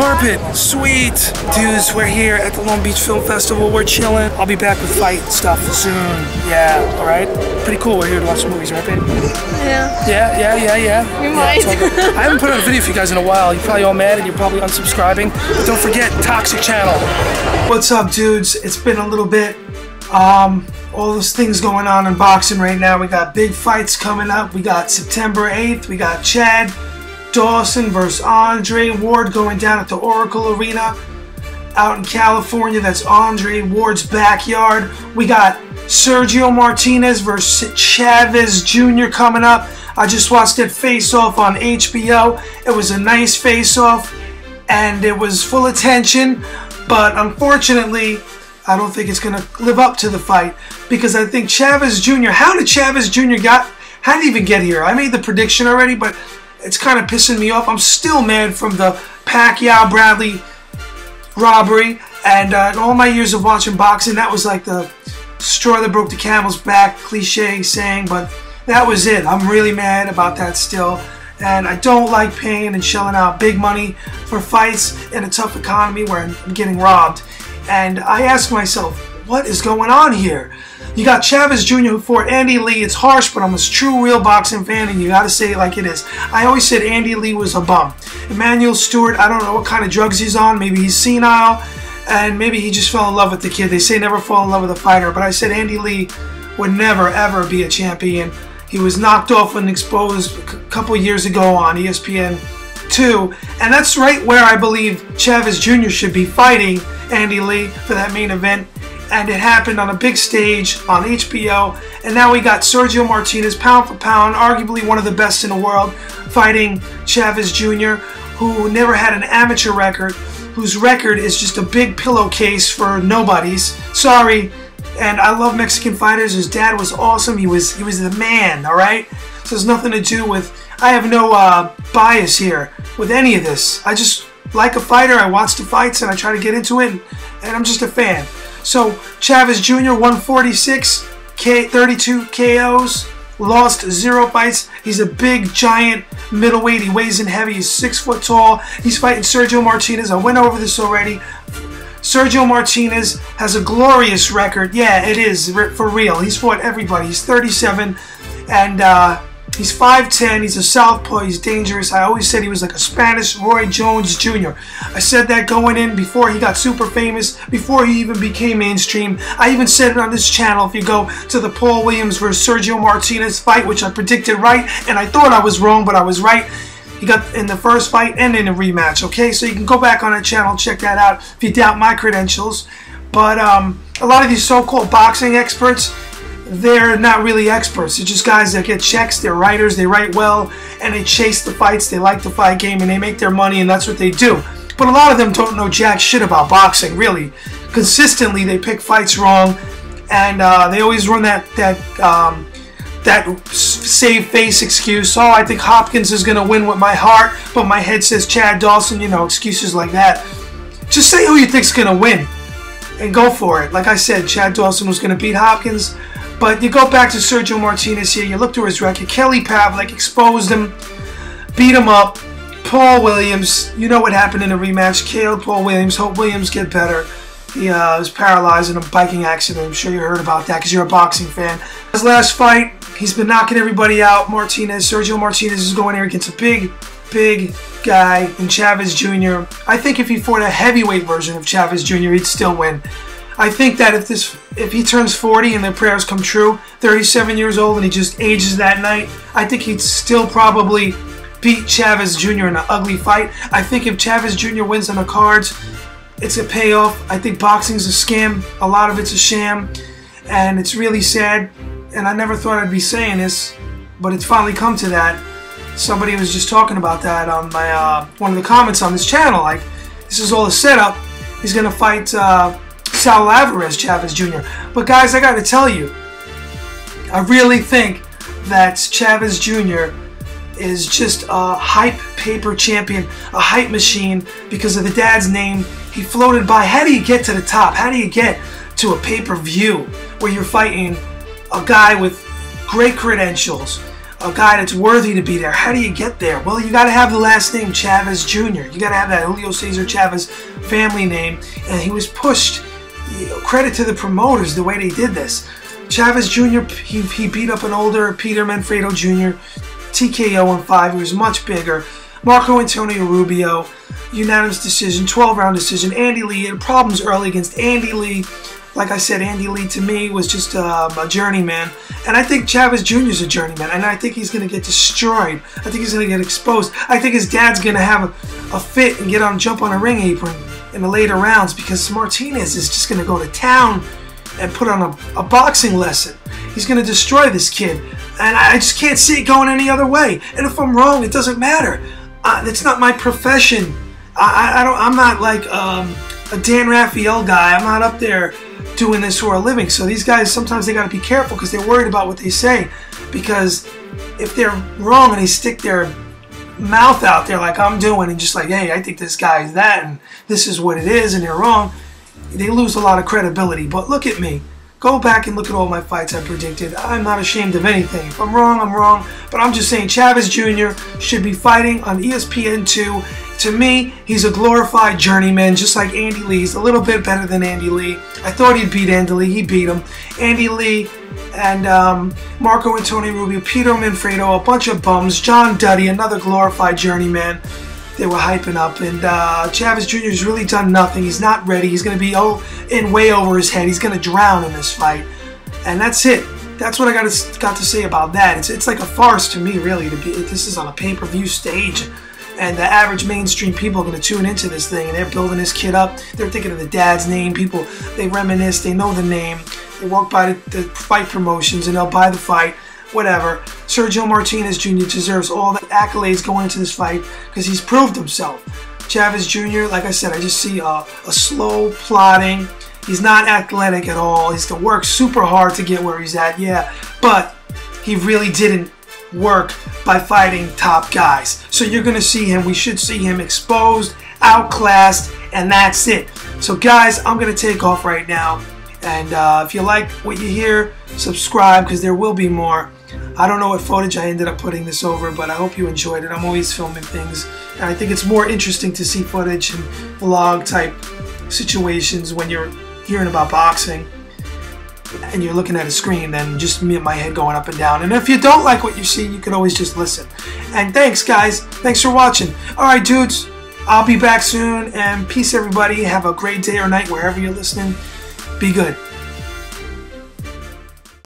carpet. Sweet. Dudes, we're here at the Long Beach Film Festival. We're chilling. I'll be back with fight stuff soon. Yeah, alright? Pretty cool. We're here to watch movies, right, babe? Yeah. Yeah. You might. I haven't put out a video for you guys in a while. You're probably all mad and you're probably unsubscribing. But don't forget, Toxic Channel. What's up, dudes? It's been a little bit. All those things going on in boxing right now. We got big fights coming up. We got September 8th. We got Chad Dawson versus Andre Ward going down at the Oracle Arena out in California. That's Andre Ward's backyard. We got Sergio Martinez versus Chavez Jr. coming up. I just watched that face-off on HBO. It was a nice face-off and it was full of tension, but unfortunately I don't think it's going to live up to the fight because I think Chavez Jr. How did Chavez Jr. How did he even get here? I made the prediction already, but it's kind of pissing me off. I'm still mad from the Pacquiao-Bradley robbery, and in all my years of watching boxing, that was like the straw that broke the camel's back, cliche saying, but that was it. I'm really mad about that still, and I don't like paying and shelling out big money for fights in a tough economy where I'm getting robbed. And I ask myself, what is going on here? You got Chavez Jr. who fought Andy Lee. It's harsh, but I'm a true, real boxing fan, and you got to say it like it is. I always said Andy Lee was a bum. Emmanuel Stewart, I don't know what kind of drugs he's on. Maybe he's senile, and maybe he just fell in love with the kid. They say never fall in love with a fighter, but I said Andy Lee would never, ever be a champion. He was knocked off and exposed a couple years ago on ESPN 2, and that's right where I believe Chavez Jr. should be fighting Andy Lee for that main event, and it happened on a big stage on HBO. And now we got Sergio Martinez, pound for pound, arguably one of the best in the world, fighting Chavez Jr., who never had an amateur record, whose record is just a big pillowcase for nobodies. Sorry, and I love Mexican fighters. His dad was awesome. He was the man, all right? So there's nothing to do with, I have no bias here with any of this. I just like a fighter, I watch the fights and I try to get into it, and I'm just a fan. So Chavez Jr. 146, 32 KOs, lost 0 fights. He's a big, giant middleweight. He weighs in heavy. He's 6 foot tall. He's fighting Sergio Martinez. I went over this already. Sergio Martinez has a glorious record. Yeah, it is, for real. He's fought everybody. He's 37, and he's 5'10", he's a southpaw, he's dangerous. I always said he was like a Spanish Roy Jones Jr. I said that going in before he got super famous, before he even became mainstream. I even said it on this channel. If you go to the Paul Williams versus Sergio Martinez fight, which I predicted right, and I thought I was wrong, but I was right. He got in the first fight and in a rematch, okay? So you can go back on that channel and check that out if you doubt my credentials. But a lot of these so-called boxing experts, they're not really experts. They're just guys that get checks. They're writers. They write well, and they chase the fights. They like the fight game, and they make their money, and that's what they do. But a lot of them don't know jack shit about boxing, really. Consistently, they pick fights wrong, and they always run that save face excuse. Oh, I think Hopkins is going to win with my heart, but my head says Chad Dawson. You know, excuses like that. Just say who you think's going to win, and go for it. Like I said, Chad Dawson was going to beat Hopkins. But you go back to Sergio Martinez here, you look through his record. Kelly Pavlik exposed him, beat him up. Paul Williams, you know what happened in the rematch. KO'd Paul Williams. Hope Williams get better. He was paralyzed in a biking accident. I'm sure you heard about that because you're a boxing fan. His last fight, he's been knocking everybody out. Sergio Martinez is going here against a big guy in Chavez Jr. I think if he fought a heavyweight version of Chavez Jr., he'd still win. I think that if he turns 40 and their prayers come true, 37 years old, and he just ages that night, I think he'd still probably beat Chavez Jr. in an ugly fight. I think if Chavez Jr. wins on the cards, it's a payoff. I think boxing's a scam. A lot of it's a sham, and it's really sad. And I never thought I'd be saying this, but it's finally come to that. Somebody was just talking about that on my one of the comments on this channel. Like, this is all a setup. He's gonna fight Sal Alvarez, Chavez Jr. But guys, I gotta tell you, I really think that Chavez Jr. is just a hype paper champion, a hype machine because of the dad's name. He floated by. How do you get to the top? How do you get to a pay-per-view where you're fighting a guy with great credentials, a guy that's worthy to be there. How do you get there? Well, you got to have the last name Chavez Jr. You got to have that Julio Cesar Chavez family name, and he was pushed. Credit to the promoters the way they did this. Chavez Jr. He beat up an older Peter Manfredo Jr. TKO in 5. He was much bigger. Marco Antonio Rubio, unanimous decision, 12-round decision. Andy Lee had problems early against Andy Lee. Like I said, Andy Lee to me was just a journeyman. And I think Chavez Jr. is a journeyman. And I think he's going to get destroyed. I think he's going to get exposed. I think his dad's going to have a fit and jump on a ring apron in the later rounds, because Martinez is just going to go to town and put on a boxing lesson. He's going to destroy this kid. And I just can't see it going any other way. And if I'm wrong, it doesn't matter. It's not my profession. I'm not like a Dan Raphael guy. I'm not up there doing this for a living. So these guys, sometimes they got to be careful because they're worried about what they say. Because if they're wrong and they stick their mouth out there like I'm doing and just like, hey, I think this guy is that and this is what it is, and they're wrong, they lose a lot of credibility. But look at me. Go back and look at all my fights I predicted. I'm not ashamed of anything. If I'm wrong, I'm wrong. But I'm just saying Chavez Jr. should be fighting on ESPN2. To me, he's a glorified journeyman, just like Andy Lee. He's a little bit better than Andy Lee. I thought he'd beat Andy Lee. He beat him. Andy Lee and Marco Antonio Rubio, Peter Manfredo, a bunch of bums. John Duddy, another glorified journeyman. They were hyping up, and Chavez Jr. has really done nothing. He's not ready. He's going to be in way over his head. He's going to drown in this fight, and that's it. That's what I got to say about that. It's like a farce to me, really. This is on a pay-per-view stage, and the average mainstream people are going to tune into this thing, and they're building this kid up. They're thinking of the dad's name. People, they reminisce. They know the name. They walk by the fight promotions, and they'll buy the fight. Whatever. Sergio Martinez Jr. deserves all the accolades going into this fight because he's proved himself. Chavez Jr., like I said, I just see a slow plodding. He's not athletic at all. He's going to work super hard to get where he's at, yeah. But he really didn't work by fighting top guys. So you're going to see him. We should see him exposed, outclassed, and that's it. So guys, I'm going to take off right now. And if you like what you hear, subscribe because there will be more. I don't know what footage I ended up putting this over, but I hope you enjoyed it. I'm always filming things, and I think it's more interesting to see footage and vlog type situations when you're hearing about boxing and you're looking at a screen than just me and my head going up and down. And if you don't like what you see, you can always just listen. And thanks, guys. Thanks for watching. All right, dudes. I'll be back soon, and peace, everybody. Have a great day or night wherever you're listening. Be good.